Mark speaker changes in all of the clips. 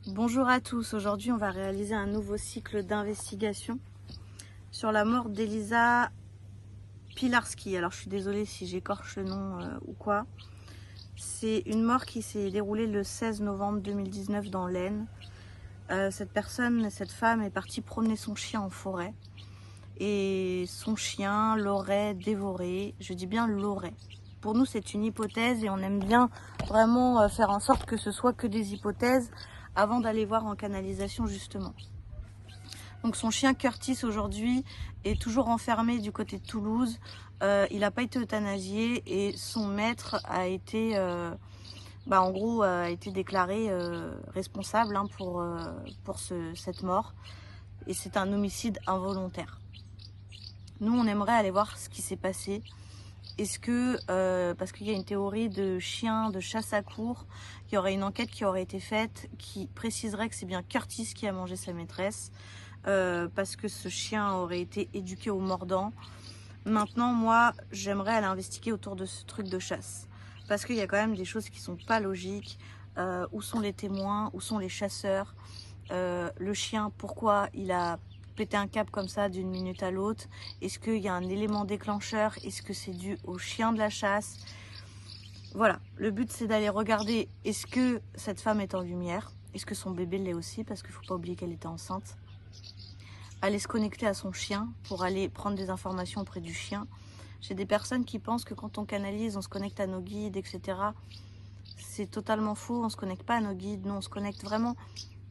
Speaker 1: Bonjour à tous, aujourd'hui on va réaliser un nouveau cycle d'investigation sur la mort d'Elisa Pilarski. Alors je suis désolée si j'écorche le nom ou quoi. C'est une mort qui s'est déroulée le 16 novembre 2019 dans l'Aisne. Cette femme est partie promener son chien en forêt et son chien l'aurait dévoré. Je dis bien l'aurait. Pour nous c'est une hypothèse et on aime bien vraiment faire en sorte que ce soit que des hypothèses avant d'aller voir en canalisation justement. Donc son chien Curtis aujourd'hui est toujours enfermé du côté de Toulouse. Il n'a pas été euthanasié et son maître a été, a été déclaré responsable pour cette mort. Et c'est un homicide involontaire. Nous, on aimerait aller voir ce qui s'est passé. Est-ce que, parce qu'il y a une théorie de chien de chasse à courre, il y aurait une enquête qui aurait été faite qui préciserait que c'est bien Curtis qui a mangé sa maîtresse. Parce que ce chien aurait été éduqué au mordant. Maintenant, moi, j'aimerais aller investiguer autour de ce truc de chasse. Parce qu'il y a quand même des choses qui sont pas logiques. Où sont les témoins? Où sont les chasseurs? Le chien, pourquoi il a pété un câble comme ça d'une minute à l'autre? Est-ce qu'il y a un élément déclencheur? Est-ce que c'est dû au chien de la chasse? Voilà, le but c'est d'aller regarder, est-ce que cette femme est en lumière? Est-ce que son bébé l'est aussi? Parce qu'il ne faut pas oublier qu'elle était enceinte. Aller se connecter à son chien pour aller prendre des informations auprès du chien. J'ai des personnes qui pensent que quand on canalise, on se connecte à nos guides, etc. C'est totalement faux, on ne se connecte pas à nos guides, nous on se connecte vraiment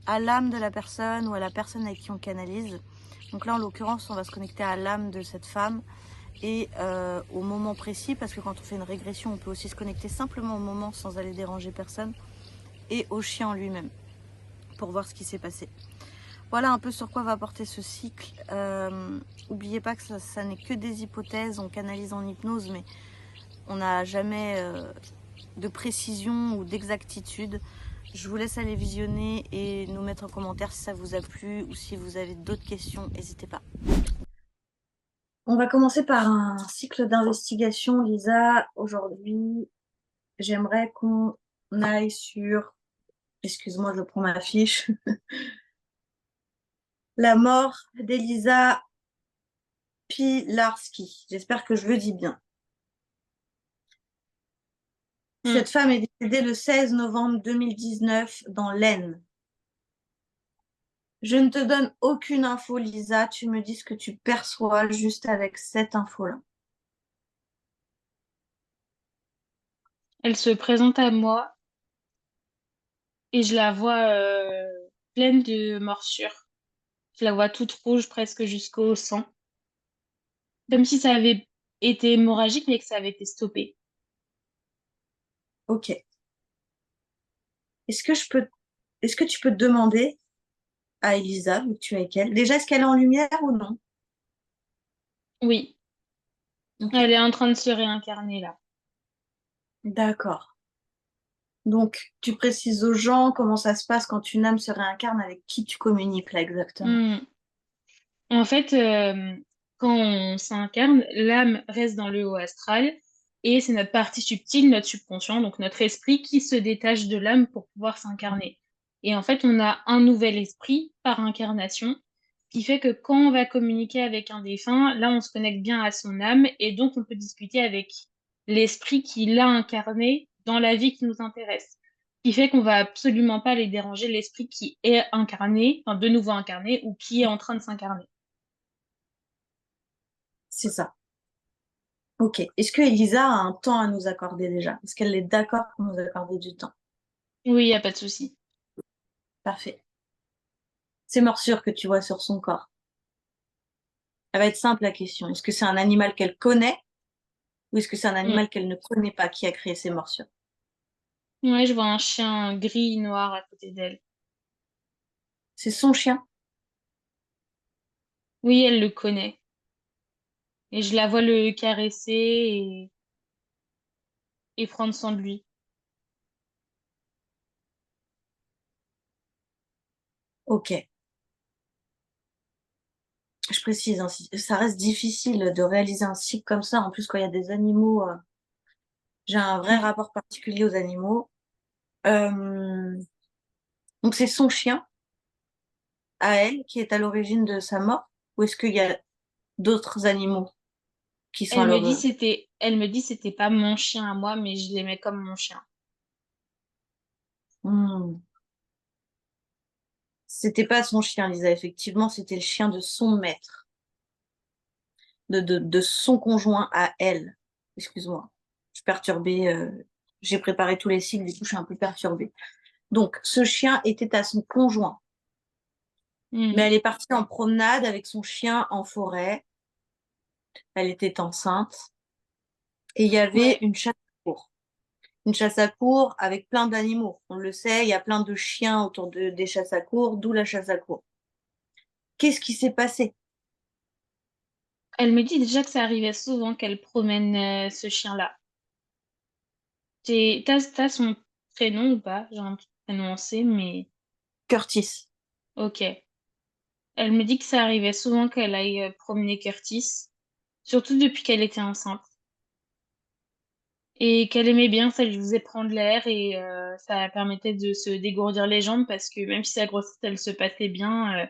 Speaker 1: à l'âme de la personne ou à la personne avec qui on canalise. Donc là en l'occurrence, on va se connecter à l'âme de cette femme et au moment précis, parce que quand on fait une régression, on peut aussi se connecter simplement au moment sans aller déranger personne, et au chien en lui-même, pour voir ce qui s'est passé. Voilà un peu sur quoi va porter ce cycle. N'oubliez pas que ça n'est que des hypothèses, on canalise en hypnose, mais on n'a jamais de précision ou d'exactitude. Je vous laisse aller visionner et nous mettre en commentaire si ça vous a plu ou si vous avez d'autres questions, n'hésitez pas. On va commencer par un cycle d'investigation, Lisa. Aujourd'hui, j'aimerais qu'on aille sur... Excuse-moi, je prends ma fiche. La mort d'Elisa Pilarski. J'espère que je le dis bien. Cette femme est décédée le 16 novembre 2019 dans l'Aisne. Je ne te donne aucune info, Lisa. Tu me dis ce que tu perçois juste avec cette info-là.
Speaker 2: Elle se présente à moi et je la vois pleine de morsures. Je la vois toute rouge presque jusqu'au sang. Comme si ça avait été hémorragique mais que ça avait été stoppé.
Speaker 1: Ok. Est-ce que tu peux te demander à Elisa, vu que tu es avec elle, déjà, est-ce qu'elle est en lumière ou non?
Speaker 2: Oui,
Speaker 1: Ok.
Speaker 2: elle est en train de se réincarner là.
Speaker 1: D'accord. Donc, tu précises aux gens comment ça se passe quand une âme se réincarne, avec qui tu communiques là exactement.
Speaker 2: Hmm. En fait, quand on s'incarne, l'âme reste dans le haut astral et c'est notre partie subtile, notre subconscient, donc notre esprit qui se détache de l'âme pour pouvoir s'incarner. Et en fait, on a un nouvel esprit par incarnation, qui fait que quand on va communiquer avec un défunt, là, on se connecte bien à son âme et donc on peut discuter avec l'esprit qui l'a incarné dans la vie qui nous intéresse. Ce qui fait qu'on va absolument pas aller déranger l'esprit qui est incarné, enfin de nouveau incarné ou qui est en train de s'incarner.
Speaker 1: C'est ça. Ok. Est-ce que Elisa a un temps à nous accorder déjà? Est-ce qu'elle est d'accord pour nous accorder du temps?
Speaker 2: Oui, il n'y a pas de souci.
Speaker 1: Parfait. Ces morsures que tu vois sur son corps. Elle va être simple la question. Est-ce que c'est un animal qu'elle connaît ou est-ce que c'est un
Speaker 2: Mm.
Speaker 1: animal qu'elle ne connaît pas qui a créé ces morsures?
Speaker 2: Ouais, je vois un chien gris noir à côté d'elle.
Speaker 1: C'est son chien.
Speaker 2: Oui, elle le connaît. Et je la vois le caresser et prendre soin de lui.
Speaker 1: Ok. Je précise, hein, ça reste difficile de réaliser un cycle comme ça. En plus, quand il y a des animaux, j'ai un vrai
Speaker 2: Mm.
Speaker 1: rapport particulier aux animaux. Euh, Donc c'est son chien à elle qui est à l'origine de sa mort, ou est-ce qu'il y a d'autres animaux qui sont à l'origine?
Speaker 2: Elle me dit c'était pas mon chien à moi, mais je l'aimais comme mon chien.
Speaker 1: Hmm. C'était pas son chien, Lisa, effectivement, c'était le chien de son maître, de son conjoint à elle. Excuse-moi, je suis perturbée, j'ai préparé tous les cycles, du coup je suis un peu perturbée. Donc, ce chien était à son conjoint, mais
Speaker 2: Hmm.
Speaker 1: elle est partie en promenade avec son chien en forêt, elle était enceinte, et il y avait
Speaker 2: Ouais.
Speaker 1: une chasse à courre. Une chasse à courre avec plein d'animaux. On le sait, il y a plein de chiens autour des chasses à courre, d'où la chasse à courre. Qu'est-ce qui s'est passé?
Speaker 2: Elle me dit déjà que ça arrivait souvent qu'elle promène ce chien-là. T'as son prénom ou pas? J'ai un petit prénom en C, mais
Speaker 1: Curtis.
Speaker 2: ok. Elle me dit que ça arrivait souvent qu'elle aille promener Curtis, surtout depuis qu'elle était enceinte. Et qu'elle aimait bien, ça lui faisait prendre l'air et ça permettait de se dégourdir les jambes parce que même si sa grossesse, elle se passait bien,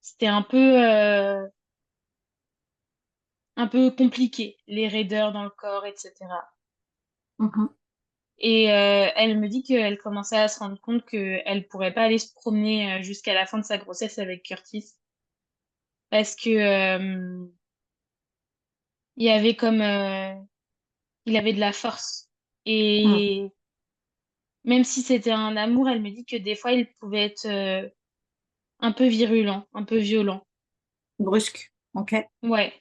Speaker 2: c'était un peu compliqué, les raideurs dans le corps, etc.
Speaker 1: Mhm.
Speaker 2: Et elle me dit qu'elle commençait à se rendre compte qu'elle pourrait pas aller se promener jusqu'à la fin de sa grossesse avec Curtis parce que il y avait il avait de la force.
Speaker 1: Mhm.
Speaker 2: Et même si c'était un amour, elle me dit que des fois il pouvait être un peu virulent, un peu violent.
Speaker 1: Brusque. Ok.
Speaker 2: Ouais.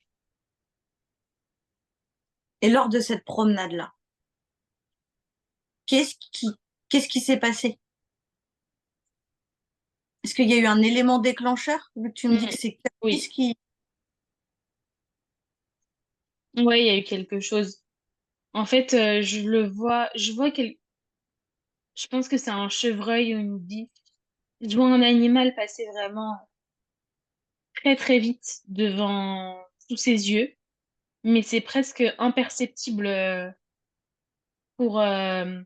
Speaker 1: Et lors de cette promenade-là, qu'est-ce qui, qu'est-ce qui s'est passé? Est-ce qu'il y a eu un élément déclencheur, vu que tu me dis que
Speaker 2: Mm.
Speaker 1: c'est Curtis
Speaker 2: Oui.
Speaker 1: qui...
Speaker 2: Ouais, il y a eu quelque chose. En fait, je vois je pense que c'est un chevreuil ou une biche. Je vois un animal passer vraiment très très vite devant tous ses yeux, mais c'est presque imperceptible pour, euh,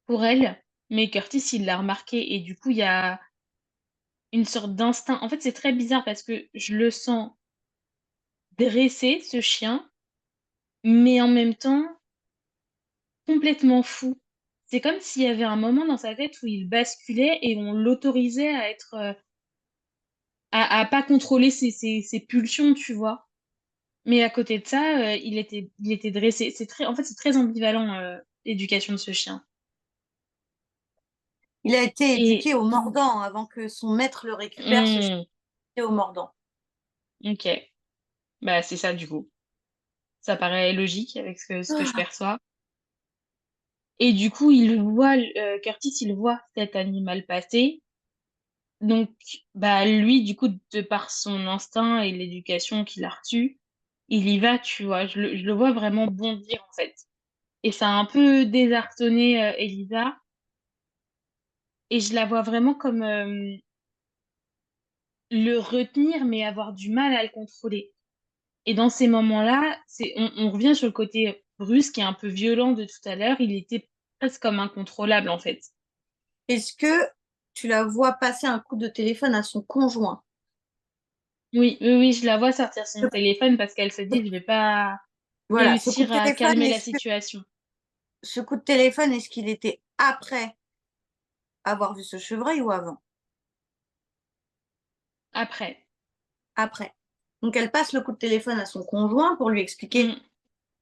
Speaker 2: pour elle. Mais Curtis, il l'a remarqué et du coup, il y a une sorte d'instinct. En fait, c'est très bizarre parce que je le sens dresser, ce chien, mais en même temps complètement fou. C'est comme s'il y avait un moment dans sa tête où il basculait et on l'autorisait à être, à pas contrôler ses pulsions, tu vois. Mais à côté de ça, il était dressé. En fait, c'est très ambivalent, l'éducation de ce chien.
Speaker 1: Il a été
Speaker 2: Et,
Speaker 1: éduqué au mordant avant que son maître le récupère, ce chien
Speaker 2: hmm,
Speaker 1: était au mordant.
Speaker 2: ok, bah c'est ça du coup. Ça paraît logique avec ce que je
Speaker 1: Ah.
Speaker 2: perçois. Et du coup, il voit, Curtis, il voit cet animal passer. Donc, bah lui, du coup, de par son instinct et l'éducation qu'il a reçue, il y va, tu vois. Je le vois vraiment bondir en fait. Et ça a un peu désarçonné Elisa. Et je la vois vraiment comme le retenir, mais avoir du mal à le contrôler. Et dans ces moments-là, on revient sur le côté brusque et un peu violent de tout à l'heure. Il était presque comme incontrôlable, en fait.
Speaker 1: Est-ce que tu la vois passer un coup de téléphone à son conjoint?
Speaker 2: Oui, oui, oui, je la vois sortir son téléphone parce qu'elle se dit, je vais pas
Speaker 1: Voilà, ce coup de
Speaker 2: réussir à
Speaker 1: téléphone,
Speaker 2: calmer la
Speaker 1: est-ce que
Speaker 2: situation.
Speaker 1: ce coup de téléphone, est-ce qu'il était après avoir vu ce chevreuil ou avant?
Speaker 2: Après.
Speaker 1: Après. Donc elle passe le coup de téléphone à son conjoint pour lui expliquer
Speaker 2: Mm,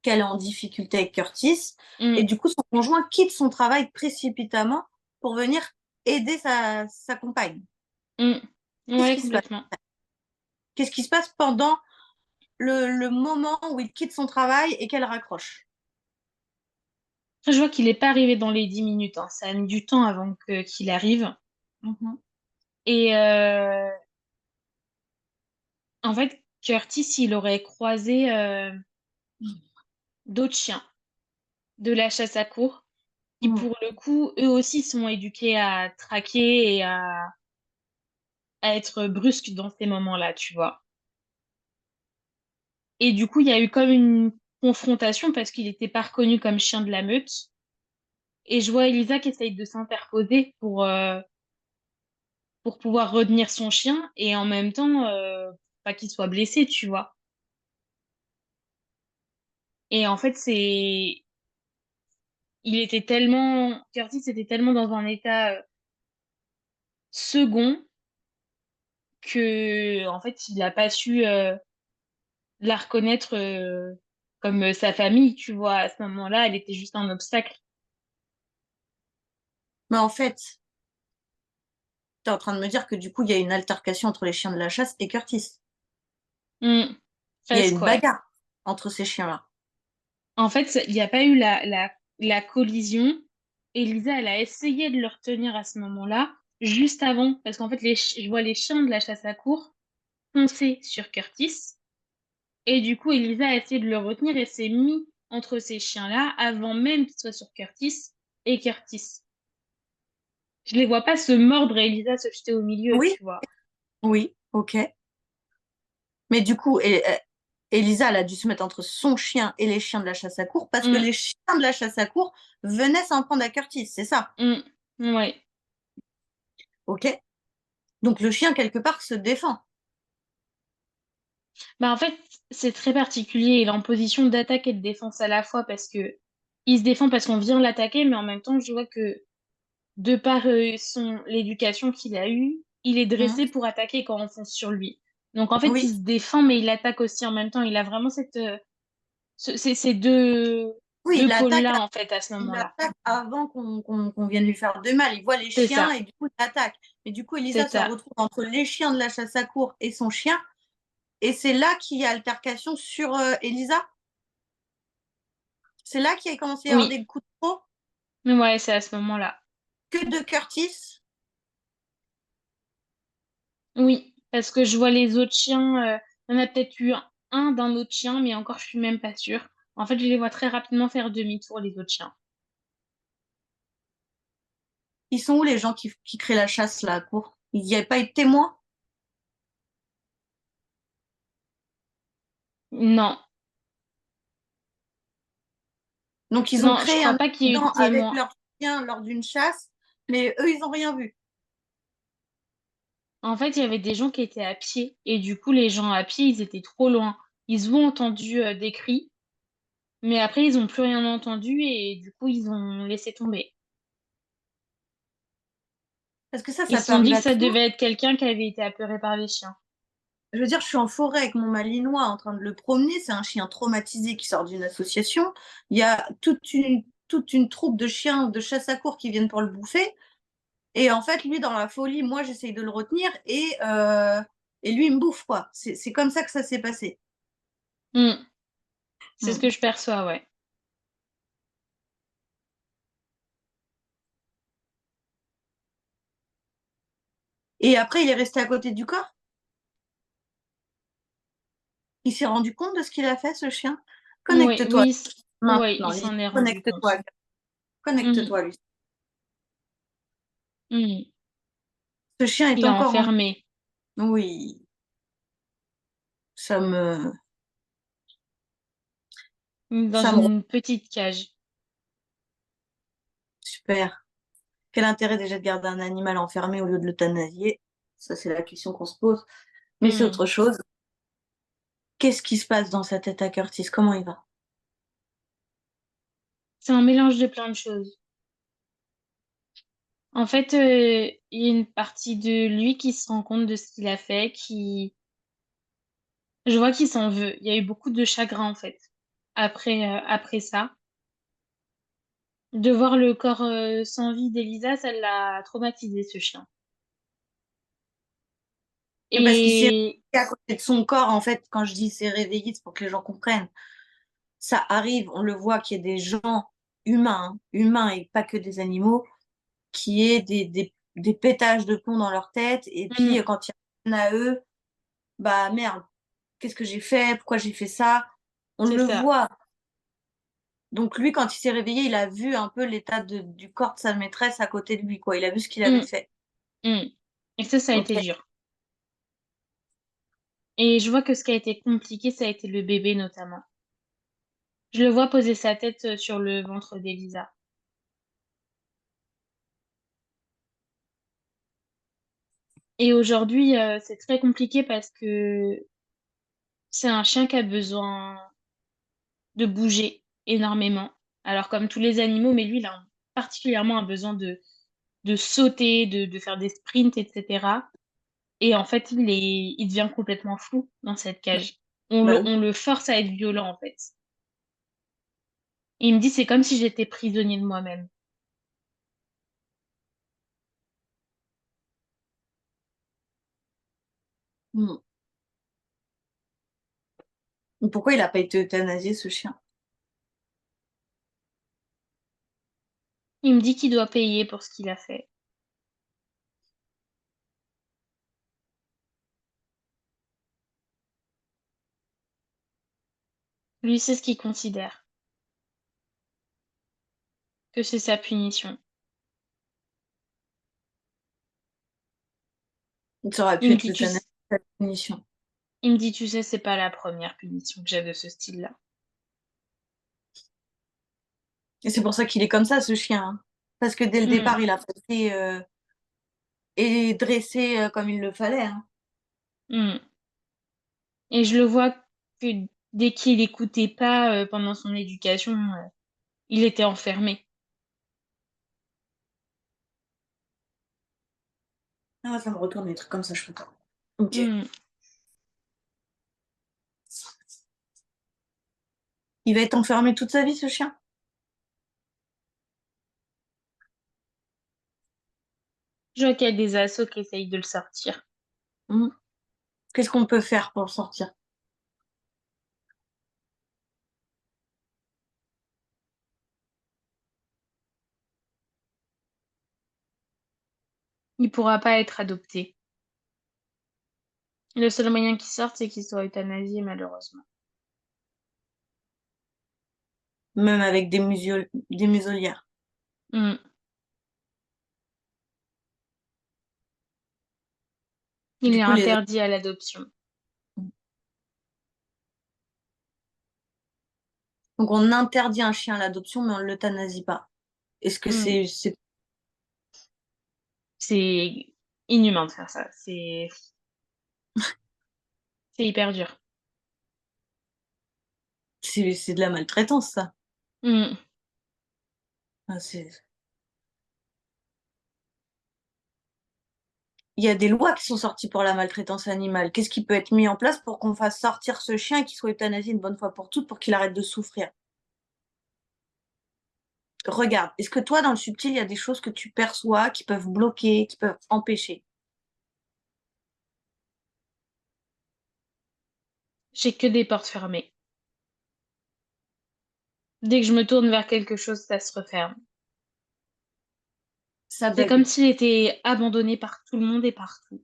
Speaker 1: qu'elle est en difficulté avec Curtis. Et
Speaker 2: mm,
Speaker 1: du coup, son conjoint quitte son travail précipitamment pour venir aider sa compagne.
Speaker 2: mm.
Speaker 1: Qu'est-ce
Speaker 2: Ouais,
Speaker 1: qui se passe?
Speaker 2: complètement.
Speaker 1: Qu'est-ce qui se passe pendant le moment où il quitte son travail et qu'elle raccroche?
Speaker 2: Après, je vois qu'il n'est pas arrivé dans les 10 minutes, hein. Ça a mis du temps avant qu'il arrive.
Speaker 1: Mhm.
Speaker 2: Et en fait, Curtis, il aurait croisé d'autres chiens de la chasse à courre qui,
Speaker 1: Mhm.
Speaker 2: pour le coup, eux aussi sont éduqués à traquer et à être brusques dans ces moments-là, tu vois. Et du coup, il y a eu comme une confrontation parce qu'il n'était pas reconnu comme chien de la meute. Et je vois Elisa qui essaye de s'interposer pour pouvoir retenir son chien et en même temps, pas qu'il soit blessé, tu vois. Et en fait, Curtis était tellement dans un état second que, en fait, il n'a pas su la reconnaître comme sa famille, tu vois. À ce moment-là, elle était juste un obstacle.
Speaker 1: Mais en fait, tu es en train de me dire que du coup, il y a une altercation entre les chiens de la chasse et Curtis.
Speaker 2: Hmm.
Speaker 1: Il y a
Speaker 2: Presque,
Speaker 1: une
Speaker 2: ouais.
Speaker 1: bagarre entre ces chiens-là.
Speaker 2: En fait, il n'y a pas eu la collision. Elisa, elle a essayé de le retenir à ce moment-là, juste avant, parce qu'en fait, je vois les chiens de la chasse à courre foncer sur Curtis. Et du coup, Elisa a essayé de le retenir et s'est mis entre ces chiens-là avant même qu'il soit sur Curtis et Curtis. Je les vois pas se mordre et Elisa se jeter au milieu,
Speaker 1: Oui,
Speaker 2: tu vois.
Speaker 1: oui, ok. Mais du coup, Elisa, elle a dû se mettre entre son chien et les chiens de la chasse à courre parce que
Speaker 2: Hum,
Speaker 1: les chiens de la chasse à courre venaient s'en prendre à Curtis, c'est ça,
Speaker 2: hum, ouais.
Speaker 1: ok? Donc le chien, quelque part, se défend.
Speaker 2: Bah en fait, c'est très particulier. Il est en position d'attaque et de défense à la fois parce que il se défend parce qu'on vient l'attaquer, mais en même temps, je vois que de par l'éducation qu'il a eue, il est
Speaker 1: Mhm.
Speaker 2: dressé pour attaquer quand on fonce sur lui. Donc en fait, il
Speaker 1: Oui,
Speaker 2: se défend, mais il attaque aussi en même temps. Il a vraiment ces
Speaker 1: oui,
Speaker 2: deux pôles-là, en fait, à ce
Speaker 1: il
Speaker 2: moment-là.
Speaker 1: attaque avant qu'on vienne lui faire de mal. Il voit les
Speaker 2: C'est
Speaker 1: chiens
Speaker 2: ça,
Speaker 1: et du coup, il attaque. Et du coup, Elisa
Speaker 2: c'est
Speaker 1: se
Speaker 2: ça.
Speaker 1: retrouve entre les chiens de la chasse à courre et son chien. Et c'est là qu'il y a altercation sur Elisa. C'est là qu'il a commencé à y avoir
Speaker 2: Oui,
Speaker 1: des coups de trop
Speaker 2: ouais, c'est à ce moment-là.
Speaker 1: que de Curtis.
Speaker 2: Oui, parce que je vois les autres chiens. Il y en a peut-être eu un d'un autre chien, mais encore, je suis même pas sûre. En fait, je les vois très rapidement faire demi-tour, les autres chiens.
Speaker 1: Ils sont où les gens qui créent la chasse là à court? Il n'y avait pas eu de témoins?
Speaker 2: Non,
Speaker 1: Donc ils ont
Speaker 2: non, je
Speaker 1: créé un
Speaker 2: crois pas qu'il y ait eu de
Speaker 1: accident avec
Speaker 2: témoins.
Speaker 1: leur chien lors d'une chasse, mais eux, ils n'ont rien vu.
Speaker 2: En fait, il y avait des gens qui étaient à pied, et du coup, les gens à pied, ils étaient trop loin. Ils ont entendu des cris, mais après, ils ont plus rien entendu, et du coup, ils ont laissé tomber.
Speaker 1: Parce que ça
Speaker 2: Ils se
Speaker 1: peut
Speaker 2: sont dit
Speaker 1: arriver
Speaker 2: que
Speaker 1: à
Speaker 2: ça
Speaker 1: tout le monde.
Speaker 2: devait être quelqu'un qui avait été apeuré par les chiens.
Speaker 1: Je veux dire, je suis en forêt avec mon malinois en train de le promener. C'est un chien traumatisé qui sort d'une association. Il y a toute une troupe de chiens de chasse à courre qui viennent pour le bouffer. Et en fait, lui, dans la folie, moi, j'essaye de le retenir et lui, il me bouffe, quoi. C'est comme ça que ça s'est passé.
Speaker 2: Hmm, c'est ce
Speaker 1: Mm.
Speaker 2: que je perçois, ouais.
Speaker 1: Et après, il est resté à côté du corps. Il s'est rendu compte de ce qu'il a fait, ce chien.
Speaker 2: Oui,
Speaker 1: Connecte-toi
Speaker 2: oui,
Speaker 1: maintenant,
Speaker 2: il
Speaker 1: Lise.
Speaker 2: s'en est rendu
Speaker 1: Connecte-toi.
Speaker 2: compte. Hmm,
Speaker 1: Connecte-toi, lui.
Speaker 2: hmm.
Speaker 1: Ce chien est
Speaker 2: Il est
Speaker 1: encore en...
Speaker 2: enfermé
Speaker 1: Oui, ça me...
Speaker 2: dans
Speaker 1: Ça me...
Speaker 2: une petite cage.
Speaker 1: Super. Quel intérêt déjà de garder un animal enfermé au lieu de l'euthanasier? Ça, c'est la question qu'on se pose. Mais c'est
Speaker 2: Hmm.
Speaker 1: autre chose. Qu'est-ce qui se passe dans sa tête à Curtis? Comment il va?
Speaker 2: C'est un mélange de plein de choses. En fait, il y a une partie de lui qui se rend compte de ce qu'il a fait, je vois qu'il s'en veut. Il y a eu beaucoup de chagrin, en fait, après ça. De voir le corps sans vie d'Elisa, ça l'a traumatisé, ce chien.
Speaker 1: Et parce qu'il s'est
Speaker 2: Et
Speaker 1: réveillé à côté de son corps, en fait, quand je dis s'est réveillé, c'est pour que les gens comprennent. Ça arrive, on le voit qu'il y a des gens humains, hein, humains et pas que des animaux, qui aient des pétages de plomb dans leur tête. Et puis,
Speaker 2: hmm,
Speaker 1: quand ils reviennent à eux, bah merde, qu'est-ce que j'ai fait? Pourquoi j'ai fait ça? On
Speaker 2: c'est
Speaker 1: le
Speaker 2: ça.
Speaker 1: voit. Donc lui, quand il s'est réveillé, il a vu un peu l'état du corps de sa maîtresse à côté de lui, quoi. Il a vu ce qu'il avait
Speaker 2: Hmm,
Speaker 1: fait.
Speaker 2: hmm. Et ça a
Speaker 1: Ok.
Speaker 2: été dur. Et je vois que ce qui a été compliqué, ça a été le bébé, notamment. Je le vois poser sa tête sur le ventre d'Elisa. Et aujourd'hui, c'est très compliqué parce que c'est un chien qui a besoin de bouger énormément. Alors comme tous les animaux, mais lui, il a particulièrement un besoin de sauter, de faire des sprints, etc. Et en fait, il devient complètement fou dans cette cage.
Speaker 1: Bah oui.
Speaker 2: On le force à être violent, en fait. Et il me dit, c'est comme si j'étais prisonnier de moi-même.
Speaker 1: Hmm. Pourquoi il a pas été euthanasié, ce chien?
Speaker 2: Il me dit qu'il doit payer pour ce qu'il a fait. Lui, c'est ce qu'il considère, que c'est sa punition.
Speaker 1: Ça aurait
Speaker 2: Il
Speaker 1: pu
Speaker 2: me
Speaker 1: être
Speaker 2: dit,
Speaker 1: l'euthanasie, la punition.
Speaker 2: il me dit, tu sais, c'est pas la première punition que j'ai de ce style-là.
Speaker 1: Et c'est pour ça qu'il est comme ça, ce chien, hein. Parce que dès le
Speaker 2: Hmm,
Speaker 1: départ, il a pas été et dressé comme il le fallait, hein.
Speaker 2: hmm. Et je le vois que dès qu'il écoutait pas pendant son éducation, il était enfermé.
Speaker 1: Ah, ça me retourne les trucs comme ça, je peux pas. Ok.
Speaker 2: Hmm.
Speaker 1: Il va être enfermé toute sa vie, ce chien?
Speaker 2: Je vois qu'il y a des assos qui essayent de le sortir.
Speaker 1: Hmm. Qu'est-ce qu'on peut faire pour le sortir?
Speaker 2: Il pourra pas être adopté. Le seul moyen qu'il sorte, c'est qu'il soit euthanasié, malheureusement.
Speaker 1: Même avec des muselières.
Speaker 2: Hmm. Il
Speaker 1: Du
Speaker 2: est
Speaker 1: coup, les...
Speaker 2: interdit à l'adoption.
Speaker 1: Donc, on interdit un chien à l'adoption, mais on ne l'euthanasie pas. Est-ce que
Speaker 2: Hmm.
Speaker 1: c'est
Speaker 2: C'est inhumain de faire ça. C'est hyper dur.
Speaker 1: c'est de la maltraitance, ça?
Speaker 2: Hmm.
Speaker 1: Ah, il y a des lois qui sont sorties pour la maltraitance animale. Qu'est-ce qui peut être mis en place pour qu'on fasse sortir ce chien et qu'il soit euthanasié une bonne fois pour toutes pour qu'il arrête de souffrir? Regarde, est-ce que toi, dans le subtil, il y a des choses que tu perçois qui peuvent bloquer, qui peuvent empêcher?
Speaker 2: J'ai que des portes fermées. Dès que je me tourne vers quelque chose, ça se referme.
Speaker 1: Ça
Speaker 2: C'est comme
Speaker 1: bug.
Speaker 2: s'il était abandonné par tout le monde et partout.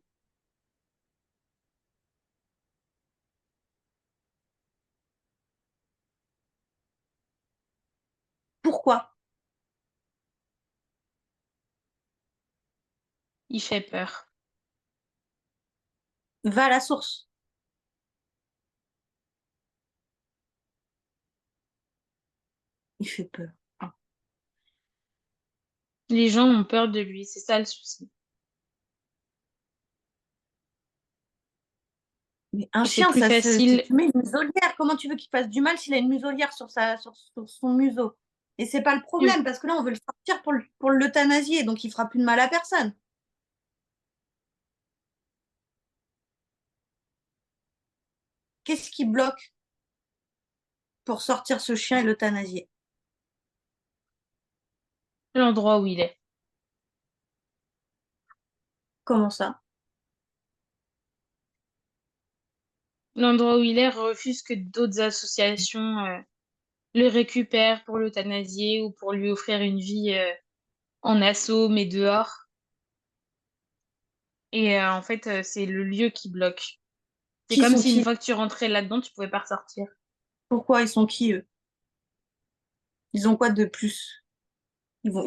Speaker 1: Pourquoi?
Speaker 2: Il fait peur.
Speaker 1: Va à la source. Il fait peur. Ah.
Speaker 2: Les gens ont peur de lui, c'est ça le souci.
Speaker 1: Mais un
Speaker 2: Et c'est
Speaker 1: chien,
Speaker 2: plus facile.
Speaker 1: tu mets une muselière. Comment tu veux qu'il fasse du mal s'il a une muselière sur son museau? Et c'est pas le
Speaker 2: Et
Speaker 1: problème, parce que là, on veut le sortir pour l'euthanasier, donc il fera plus de mal à personne. Qu'est-ce qui bloque pour sortir ce chien et l'euthanasier?
Speaker 2: l'endroit où il est.
Speaker 1: Comment ça?
Speaker 2: L'endroit où il est refuse que d'autres associations le récupèrent pour l'euthanasier ou pour lui offrir une vie en asso, mais dehors. Et en fait, c'est le lieu qui bloque. C'est
Speaker 1: Qui
Speaker 2: comme
Speaker 1: sont
Speaker 2: si une
Speaker 1: qui?
Speaker 2: fois que tu rentrais là-dedans, tu pouvais pas ressortir.
Speaker 1: Pourquoi ils sont qui, eux? Ils ont quoi de plus?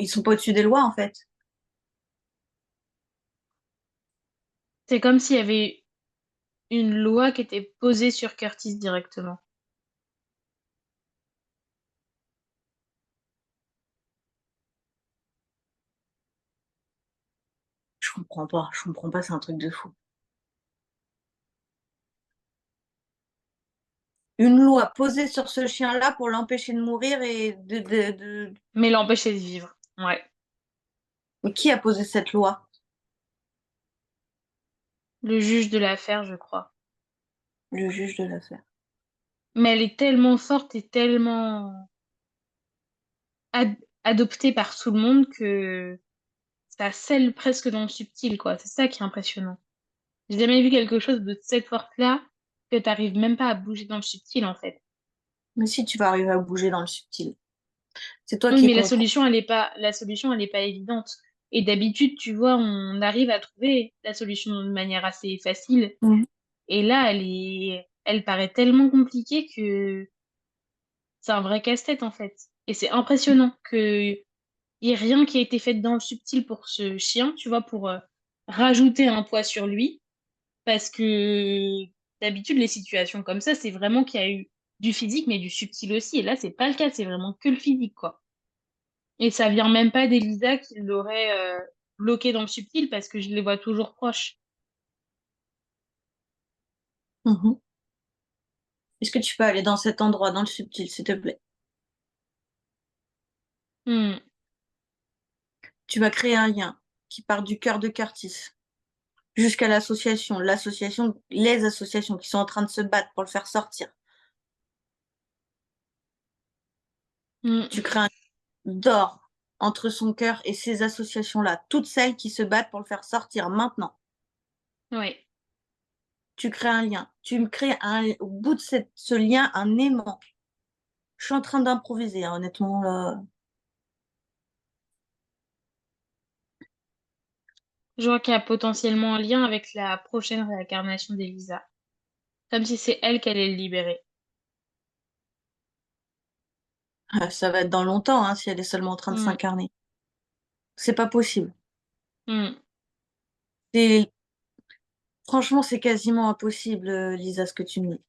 Speaker 1: Ils sont pas au-dessus des lois, en fait.
Speaker 2: C'est comme s'il y avait une loi qui était posée sur Curtis directement.
Speaker 1: Je Je comprends pas, c'est un truc de fou. Une loi posée sur ce chien-là pour l'empêcher de mourir et
Speaker 2: Mais l'empêcher de vivre. Ouais.
Speaker 1: Mais qui a posé cette loi?
Speaker 2: Le juge de l'affaire, je crois.
Speaker 1: Le juge de l'affaire.
Speaker 2: Mais elle est tellement forte et tellement ad- adoptée par tout le monde que ça scelle presque dans le subtil, quoi. C'est ça qui est impressionnant. J'ai jamais vu quelque chose de cette forte-là que t'arrives même pas à bouger dans le subtil, en fait.
Speaker 1: Mais si tu vas arriver à bouger dans le subtil, c'est toi
Speaker 2: Oui,
Speaker 1: qui es
Speaker 2: mais
Speaker 1: contre.
Speaker 2: la solution, elle est pas évidente. Et d'habitude, tu vois, on arrive à trouver la solution de manière assez facile.
Speaker 1: Mhm.
Speaker 2: Et là, elle paraît tellement compliquée que c'est un vrai casse-tête, en fait. Et c'est impressionnant que y ait rien qui a été fait dans le subtil pour ce chien, tu vois, pour rajouter un poids sur lui. Parce que d'habitude, les situations comme ça, c'est vraiment qu'il y a eu du physique, mais du subtil aussi. Et là, c'est pas le cas, c'est vraiment que le physique, quoi. Et ça vient même pas d'Elisa qui l'aurait bloqué dans le subtil parce que je les vois toujours proches.
Speaker 1: Mhm. Est-ce que tu peux aller dans cet endroit, dans le subtil, s'il te plaît?
Speaker 2: Hmm.
Speaker 1: Tu vas créer un lien qui part du cœur de Curtis jusqu'à l'association, les associations qui sont en train de se battre pour le faire sortir.
Speaker 2: Hmm.
Speaker 1: Tu crées un d'or entre son cœur et ces associations-là, toutes celles qui se battent pour le faire sortir maintenant.
Speaker 2: Ouais.
Speaker 1: Tu crées un lien. Tu me crées au bout de ce lien un aimant. Je suis en train d'improviser, hein, honnêtement. Là.
Speaker 2: Je vois qu'il y a potentiellement un lien avec la prochaine réincarnation d'Elisa. Comme si c'est elle qui allait le libérer.
Speaker 1: Ça va être dans longtemps hein, si elle est seulement en train de
Speaker 2: Hmm.
Speaker 1: s'incarner. C'est pas possible.
Speaker 2: Hmm.
Speaker 1: C'est- Franchement, c'est quasiment impossible, Lisa, ce que tu me dis.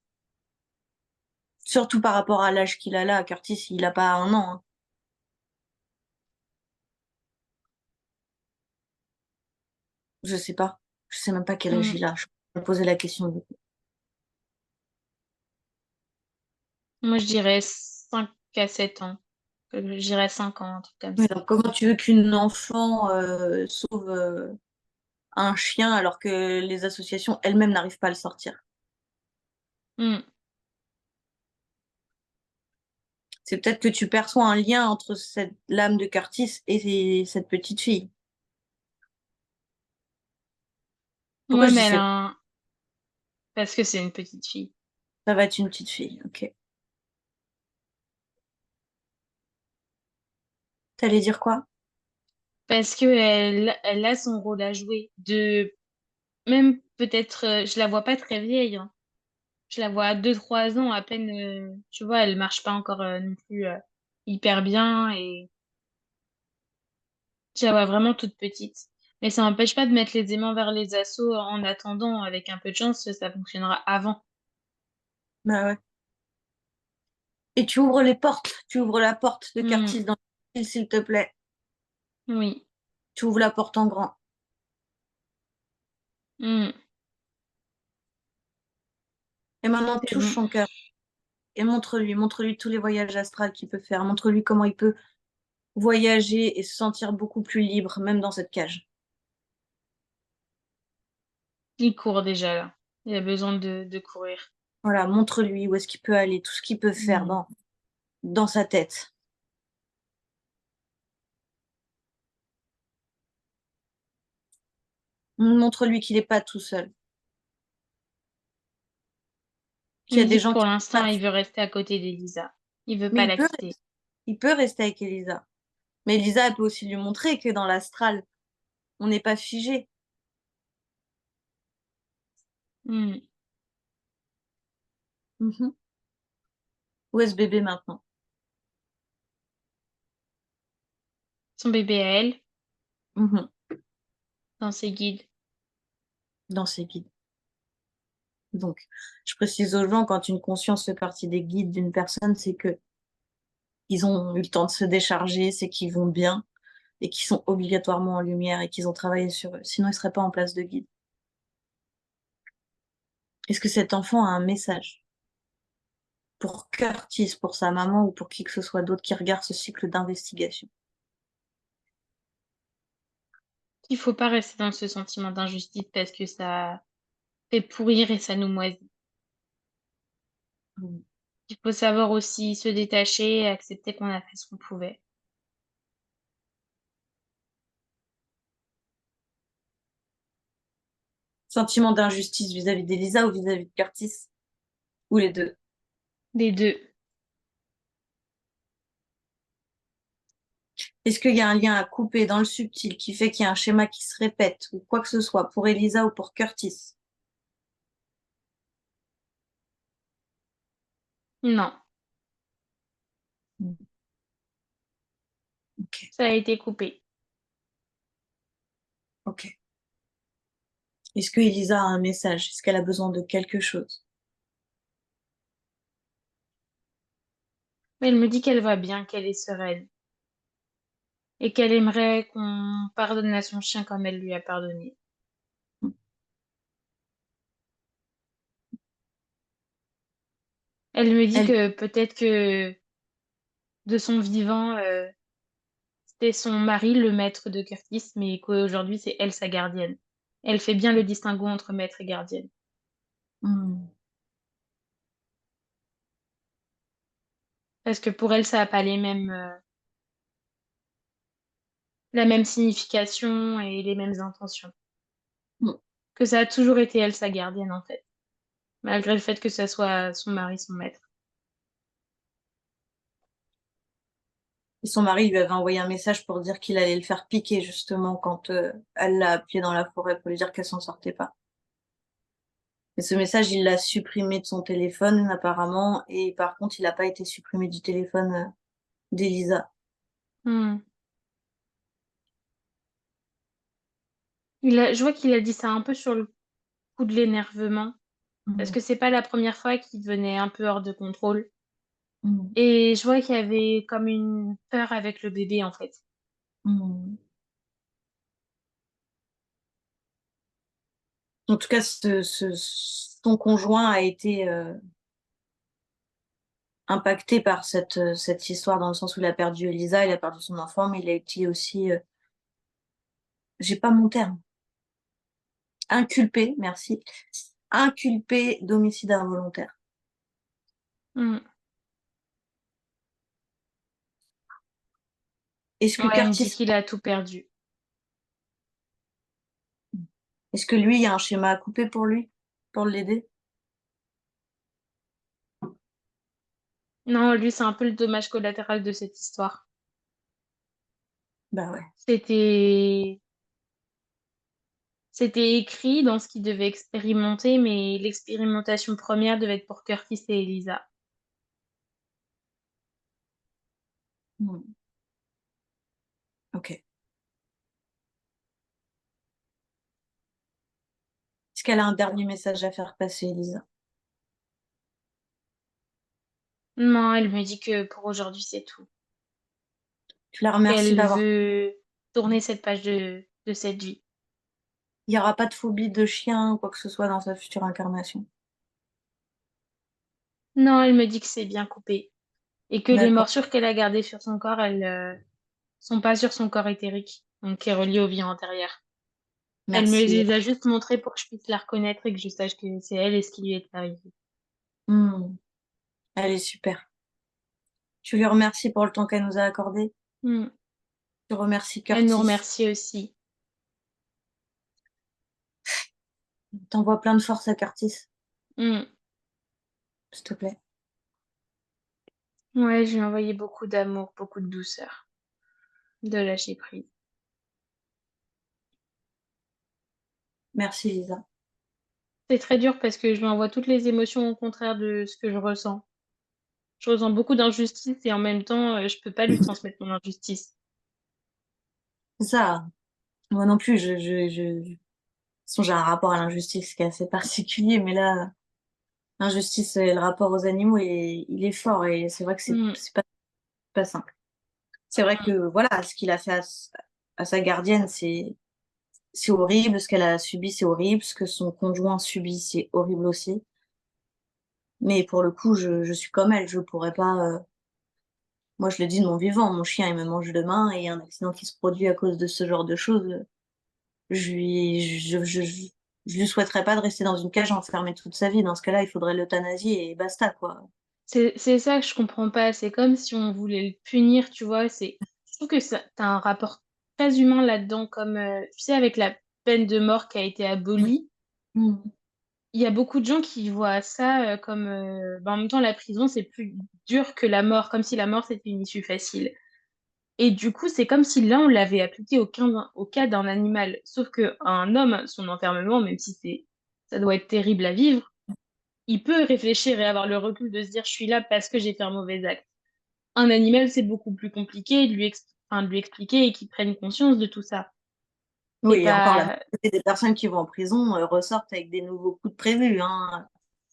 Speaker 1: Surtout par rapport à l'âge qu'il a là. Curtis, il a pas 1 an. Hein. Je sais pas. Je sais même pas quel âge
Speaker 2: Hmm.
Speaker 1: il a. Je vais poser la question.
Speaker 2: Moi, je dirais 5 à 7 ans. Je dirais 5 ans, un truc comme
Speaker 1: Mais
Speaker 2: ça.
Speaker 1: donc, comment tu veux qu'une enfant sauve un chien alors que les associations elles-mêmes n'arrivent pas à le sortir?
Speaker 2: Hmm.
Speaker 1: C'est peut-être que tu perçois un lien entre cette l'âme de Curtis et cette petite fille. Pourquoi
Speaker 2: Ouais,
Speaker 1: je
Speaker 2: mais
Speaker 1: dis
Speaker 2: elle a
Speaker 1: c'est
Speaker 2: parce que c'est une petite fille.
Speaker 1: ça va être une petite fille, ok. T'allais dire quoi?
Speaker 2: Parce que elle a son rôle à jouer. Même peut-être, je la vois pas très vieille, hein. Je la vois à 2 3 ans à peine, tu vois, elle marche pas encore non plus hyper bien et je la vois vraiment toute petite. Mais ça n'empêche pas de mettre les aimants vers les assauts en attendant, avec un peu de chance, ça fonctionnera avant.
Speaker 1: Bah ouais. Et tu ouvres la porte de
Speaker 2: Hmm.
Speaker 1: Curtis dans le s'il te plaît.
Speaker 2: Oui.
Speaker 1: Tu ouvres la porte en grand.
Speaker 2: Hmm.
Speaker 1: Et maintenant,
Speaker 2: C'est
Speaker 1: touche
Speaker 2: bon.
Speaker 1: son cœur. Et montre-lui tous les voyages astrales qu'il peut faire. Montre-lui comment il peut voyager et se sentir beaucoup plus libre, même dans cette cage.
Speaker 2: Il court déjà là. Il a besoin de courir.
Speaker 1: Voilà, montre-lui où est-ce qu'il peut aller, tout ce qu'il peut faire
Speaker 2: Hmm.
Speaker 1: dans sa tête. Montre-lui qu'il n'est pas tout seul. Qu'il
Speaker 2: Il
Speaker 1: y
Speaker 2: me
Speaker 1: a des
Speaker 2: dit que
Speaker 1: gens
Speaker 2: pour
Speaker 1: qui
Speaker 2: l'instant, il veut rester à côté d'Elisa. Il veut
Speaker 1: Mais
Speaker 2: pas la quitter.
Speaker 1: il peut rester avec Elisa. Mais Elisa, elle peut aussi lui montrer que dans l'astral, on n'est pas figé.
Speaker 2: Hmm.
Speaker 1: Mhm. Où est ce bébé maintenant?
Speaker 2: Son bébé à elle,
Speaker 1: Mhm.
Speaker 2: dans ses guides.
Speaker 1: Dans ses guides. Donc, je précise aux gens, quand une conscience fait partie des guides d'une personne, c'est que ils ont eu le temps de se décharger, c'est qu'ils vont bien. et qui sont obligatoirement en lumière et qu'ils ont travaillé sur eux. Sinon, ils seraient pas en place de guide. Est-ce que cet enfant a un message pour Curtis, pour sa maman ou pour qui que ce soit d'autre qui regarde ce cycle d'investigation?
Speaker 2: Il faut pas rester dans ce sentiment d'injustice parce que ça fait pourrir et ça nous moisit.
Speaker 1: Mmh.
Speaker 2: Il faut savoir aussi se détacher et accepter qu'on a fait ce qu'on pouvait.
Speaker 1: Sentiment d'injustice vis-à-vis d'Elisa ou vis-à-vis de Curtis? Ou les deux?
Speaker 2: Les deux.
Speaker 1: Est-ce qu'il y a un lien à couper dans le subtil qui fait qu'il y a un schéma qui se répète ou quoi que ce soit pour Elisa ou pour Curtis?
Speaker 2: Non,
Speaker 1: Mmh. OK,
Speaker 2: ça a été coupé.
Speaker 1: OK. Est-ce que Elisa a un message? Est-ce qu'elle a besoin de quelque chose?
Speaker 2: Mais elle me dit qu'elle va bien, qu'elle est sereine et qu'elle aimerait qu'on pardonne à son chien comme elle lui a pardonné.
Speaker 1: Mmh.
Speaker 2: Elle me dit
Speaker 1: Elle
Speaker 2: que peut-être que de son vivant, c'était son mari le maître de Curtis, mais qu'aujourd'hui c'est elle sa gardienne. Elle fait bien le distinguo entre maître et gardienne.
Speaker 1: Mmh.
Speaker 2: Parce que pour elle, ça n'a pas les mêmes, la même signification et les mêmes intentions.
Speaker 1: Mmh.
Speaker 2: Que ça a toujours été elle sa gardienne en fait, malgré le fait que ça soit son mari son maître.
Speaker 1: Et son mari lui avait envoyé un message pour dire qu'il allait le faire piquer justement quand, elle l'a appelé dans la forêt pour lui dire qu'elle s'en sortait pas. Et ce message, il l'a supprimé de son téléphone apparemment et par contre, il a pas été supprimé du téléphone, d'Elisa.
Speaker 2: Hmm. Je vois qu'il a dit ça un peu sur le coup de l'énervement, parce
Speaker 1: Mmh.
Speaker 2: que c'est pas la première fois qu'il venait un peu hors de contrôle.
Speaker 1: Mmh.
Speaker 2: Et je vois qu'il y avait comme une peur avec le bébé en fait.
Speaker 1: Mmh. En tout cas, son conjoint a été, impacté par cette histoire dans le sens où il a perdu Elisa, il a perdu son enfant, mais il a été aussi, j'ai pas mon terme, inculpé, merci, inculpé d'homicide involontaire.
Speaker 2: Hmm.
Speaker 1: Est-ce que
Speaker 2: Ouais, il me dit
Speaker 1: Curtis
Speaker 2: qu'il a tout perdu.
Speaker 1: est-ce que lui, il y a un schéma à couper pour lui? Pour l'aider?
Speaker 2: Non, lui, c'est un peu le dommage collatéral de cette histoire.
Speaker 1: Bah ouais.
Speaker 2: C'était C'était écrit dans ce qu'il devait expérimenter, mais l'expérimentation première devait être pour Curtis et Elisa.
Speaker 1: Mmh. OK. Est-ce qu'elle a un dernier message à faire passer, Elisa?
Speaker 2: Non, elle me dit que pour aujourd'hui, c'est tout.
Speaker 1: Tu la remercies
Speaker 2: Qu'elle
Speaker 1: d'avoir
Speaker 2: veut tourner cette page de cette vie.
Speaker 1: il y aura pas de phobie de chien ou quoi que ce soit dans sa future incarnation?
Speaker 2: Non, elle me dit que c'est bien coupé. Et que les
Speaker 1: D'accord,
Speaker 2: morsures qu'elle a gardées sur son corps, elles sont pas sur son corps éthérique, donc qui est relié aux vies antérieures. Elle me
Speaker 1: merci.
Speaker 2: les a juste montrées pour que je puisse la reconnaître et que je sache que c'est elle et ce qui lui est arrivé.
Speaker 1: Mmh. Elle est super. Tu lui remercies pour le temps qu'elle nous a accordé?
Speaker 2: Hmm.
Speaker 1: Tu remercies
Speaker 2: Elle nous
Speaker 1: Curtis?
Speaker 2: remercie aussi.
Speaker 1: Tu plein de force à Curtis,
Speaker 2: Hmm.
Speaker 1: s'il te plaît.
Speaker 2: Ouais, je lui ai envoyé beaucoup d'amour, beaucoup de douceur, de lâcher prise.
Speaker 1: Merci Lisa.
Speaker 2: C'est très dur parce que je lui envoie toutes les émotions au contraire de ce que je ressens. Je ressens beaucoup d'injustice et en même temps, je peux pas lui transmettre mon injustice.
Speaker 1: C'est ça, moi non plus, de toute façon, j'ai un rapport à l'injustice qui est assez particulier, mais là, l'injustice et le rapport aux animaux, il est fort et c'est vrai que c'est
Speaker 2: Mm.
Speaker 1: c'est pas simple. C'est vrai que voilà, ce qu'il a fait à sa gardienne, c'est horrible. Ce qu'elle a subi, c'est horrible. Ce que son conjoint subit, c'est horrible aussi. Mais pour le coup, je suis comme elle. Je pourrais pas. Moi, je le dis de mon vivant. Mon chien, il me mange demain et un accident qui se produit à cause de ce genre de choses. Je lui souhaiterais pas de rester dans une cage enfermée toute sa vie. Dans ce cas-là, il faudrait l'euthanasier et basta, quoi.
Speaker 2: C'est ça que je comprends pas. C'est comme si on voulait le punir, tu vois. Je trouve que t'as un rapport très humain là-dedans, comme, tu sais, avec la peine de mort qui a été abolie.
Speaker 1: Mm.
Speaker 2: Il y a beaucoup de gens qui voient ça comme, en même temps, la prison, c'est plus dur que la mort, comme si la mort, c'était une issue facile. Et du coup, c'est comme si là, on l'avait appliqué au cas d'un animal. Sauf que un homme, son enfermement, même si ça doit être terrible à vivre, il peut réfléchir et avoir le recul de se dire, je suis là parce que j'ai fait un mauvais acte. Un animal, c'est beaucoup plus compliqué de lui expliquer et qu'il prenne conscience de tout ça. C'est
Speaker 1: Oui, et encore la
Speaker 2: pas,
Speaker 1: majorité des personnes qui vont en prison ressortent avec des nouveaux coups de prévus, hein.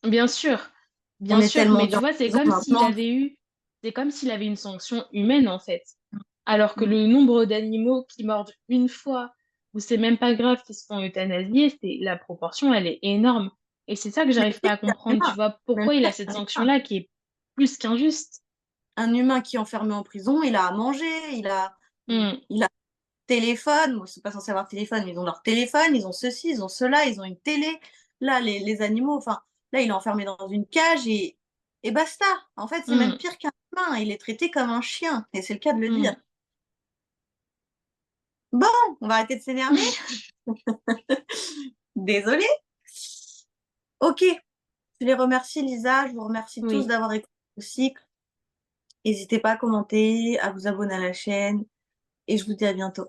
Speaker 2: bien sûr,
Speaker 1: On
Speaker 2: bien
Speaker 1: est
Speaker 2: sûr,
Speaker 1: tellement
Speaker 2: mais
Speaker 1: dur
Speaker 2: tu vois,
Speaker 1: en prison maintenant.
Speaker 2: c'est comme s'il avait une sanction humaine en fait. Alors que
Speaker 1: Mm.
Speaker 2: le nombre d'animaux qui mordent une fois, où c'est même pas grave qu'ils se font euthanasier, la proportion, elle est énorme. Et c'est ça que
Speaker 1: Mais
Speaker 2: j'arrive pas à comprendre, tu
Speaker 1: humain,
Speaker 2: vois,
Speaker 1: même
Speaker 2: pourquoi il
Speaker 1: pas
Speaker 2: a cette
Speaker 1: un humain.
Speaker 2: sanction-là qui est plus qu'injuste.
Speaker 1: Un humain qui est enfermé en prison, il a à manger,
Speaker 2: Hmm,
Speaker 1: il a téléphone. Bon, c'est pas censé avoir téléphone, mais ils ont leur téléphone, ils ont ceci, ils ont cela, ils ont une télé. Là, les animaux, enfin, là, il est enfermé dans une cage et basta. En fait, c'est même
Speaker 2: hmm,
Speaker 1: pire qu'un humain. Il est traité comme un chien, et c'est le cas de le dire.
Speaker 2: hmm.
Speaker 1: Bon, on va arrêter de s'énerver. Désolée. Ok, je les remercie, Lisa. Je vous remercie tous
Speaker 2: Oui.
Speaker 1: d'avoir écouté le cycle. N'hésitez pas à commenter, à vous abonner à la chaîne, et je vous dis à bientôt.